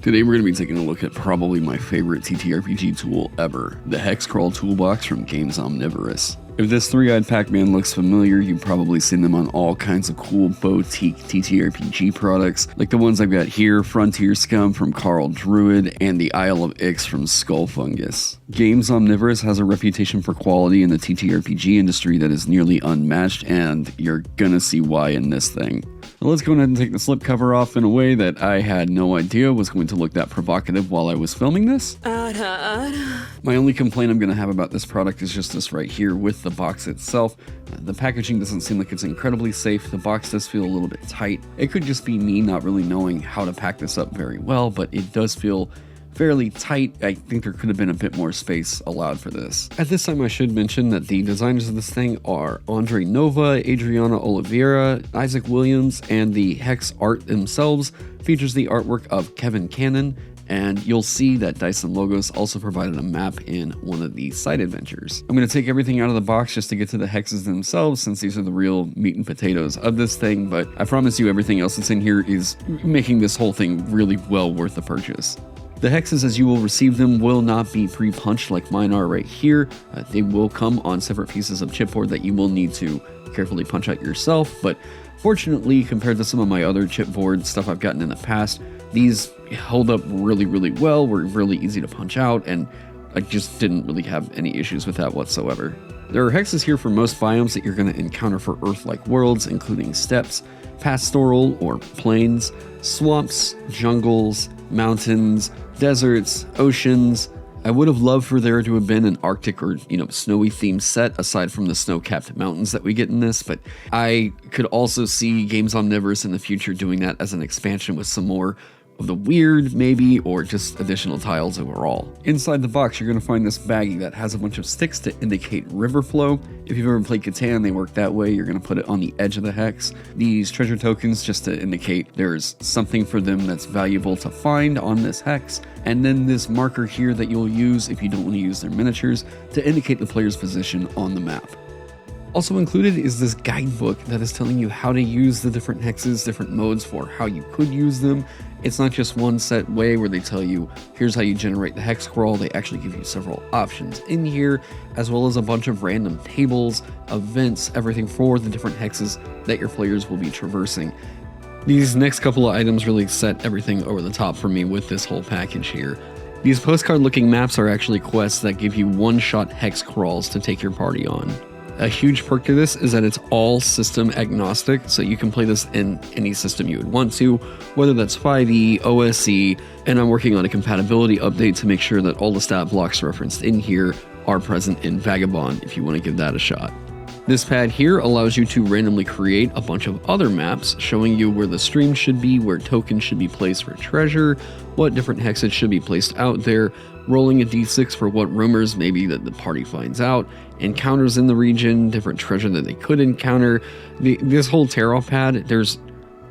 Today we're going to be taking a look at probably my favorite ttrpg tool ever, the Hexcrawl Toolbox from Games Omnivorous. If this three-eyed Pac-Man looks familiar, you've probably seen them on all kinds of cool boutique ttrpg products, like the ones I've got here, Frontier Scum from Carl Druid, and the Isle of Ix from Skull Fungus. Games Omnivorous has a reputation for quality in the ttrpg industry that is nearly unmatched, and you're gonna see why in this thing. Now let's go ahead and take the slipcover off in a way that I had no idea was going to look that provocative while I was filming this. My only complaint I'm going to have about this product is just this right here with the box itself. The packaging doesn't seem like it's incredibly safe. The box does feel a little bit tight. It could just be me not really knowing how to pack this up very well, but it does feel fairly tight. I think there could have been a bit more space allowed for this. At this time, I should mention that the designers of this thing are Andre Nova, Adriana Oliveira, Isaac Williams, and the Hex art themselves features the artwork of Kevin Cannon, and you'll see that Dyson Logos also provided a map in one of the side adventures. I'm going to take everything out of the box just to get to the hexes themselves, since these are the real meat and potatoes of this thing, but I promise you everything else that's in here is making this whole thing really well worth the purchase. The hexes as you will receive them will not be pre-punched like mine are right here. They will come on separate pieces of chipboard that you will need to carefully punch out yourself, but fortunately compared to some of my other chipboard stuff I've gotten in the past, these held up really well, were really easy to punch out, and I just didn't really have any issues with that whatsoever. There are hexes here for most biomes that you're going to encounter for Earth-like worlds, including steppes, pastoral or plains, swamps, jungles, mountains, deserts, oceans. I would have loved for there to have been an Arctic or, snowy themed set aside from the snow-capped mountains that we get in this, but I could also see Games Omnivorous in the future doing that as an expansion with some more of the weird, maybe, or just additional tiles overall. Inside the box, you're going to find this baggie that has a bunch of sticks to indicate river flow. If you've ever played Catan, they work that way. You're going to put it on the edge of the hex. These treasure tokens just to indicate there's something for them that's valuable to find on this hex. And then this marker here that you'll use if you don't want to use their miniatures to indicate the player's position on the map. Also included is this guidebook that is telling you how to use the different hexes, different modes for how you could use them. It's not just one set way where they tell you, here's how you generate the hex crawl. They actually give you several options in here, as well as a bunch of random tables, events, everything for the different hexes that your players will be traversing. These next couple of items really set everything over the top for me with this whole package here. These postcard looking maps are actually quests that give you one-shot hex crawls to take your party on. A huge perk to this is that it's all system agnostic, so you can play this in any system you would want to, whether that's 5e, OSE, and I'm working on a compatibility update to make sure that all the stat blocks referenced in here are present in Vagabond if you want to give that a shot. This pad here allows you to randomly create a bunch of other maps showing you where the stream should be, where tokens should be placed for treasure, what different hexes should be placed out there, rolling a d6 for what rumors maybe that the party finds out, encounters in the region, different treasure that they could encounter. This whole tarot pad, there's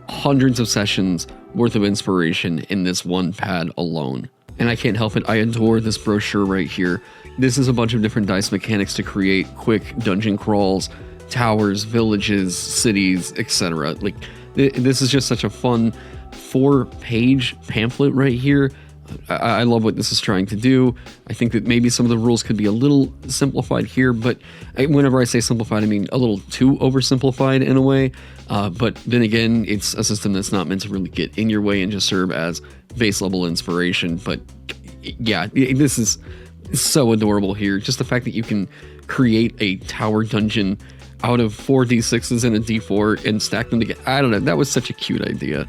hundreds of sessions worth of inspiration in this one pad alone. And I can't help it, I adore this brochure right here. This is a bunch of different dice mechanics to create quick dungeon crawls, towers, villages, cities, etc. Like, this is just such a fun 4-page pamphlet right here. I love what this is trying to do. I think that maybe some of the rules could be a little simplified here, but whenever I say simplified, I mean a little too oversimplified in a way. But then again, it's a system that's not meant to really get in your way and just serve as base level inspiration. But yeah, this is so adorable here. Just the fact that you can create a tower dungeon out of 4 d6s and a d4 and stack them together. I don't know, that was such a cute idea.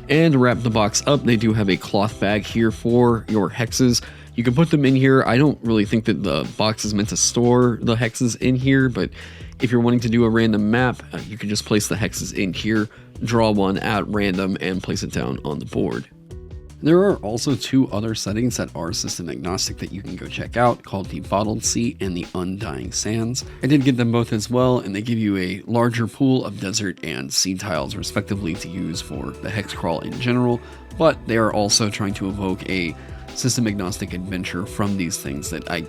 And to wrap the box up, they do have a cloth bag here for your hexes. You can put them in here. I don't really think that the box is meant to store the hexes in here, but if you're wanting to do a random map, you can just place the hexes in here, draw one at random, and place it down on the board. There are also 2 other settings that are system agnostic that you can go check out, called the Bottled Sea and the Undying Sands. I did get them both as well, and they give you a larger pool of desert and sea tiles respectively to use for the hex crawl in general, but they are also trying to evoke a system agnostic adventure from these things that I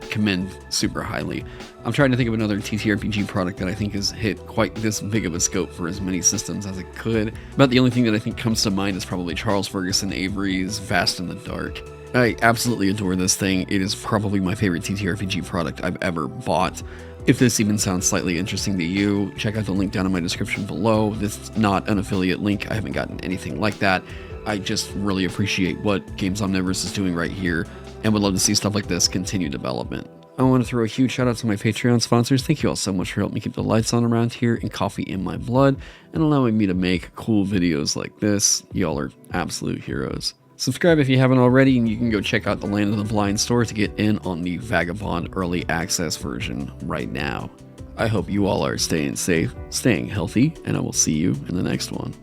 commend super highly. I'm trying to think of another TTRPG product that I think has hit quite this big of a scope for as many systems as it could. About the only thing that I think comes to mind is probably Charles Ferguson Avery's Vast in the Dark. I absolutely adore this thing. It is probably my favorite TTRPG product I've ever bought. If this even sounds slightly interesting to you, check out the link down in my description below. This is not an affiliate link. I haven't gotten anything like that. I just really appreciate what Games Omnivorous is doing right here and would love to see stuff like this continue development. I want to throw a huge shout out to my Patreon sponsors. Thank you all so much for helping me keep the lights on around here and coffee in my blood and allowing me to make cool videos like this. Y'all are absolute heroes. Subscribe if you haven't already, and you can go check out the Land of the Blind store to get in on the Vagabond Early Access version right now. I hope you all are staying safe, staying healthy, and I will see you in the next one.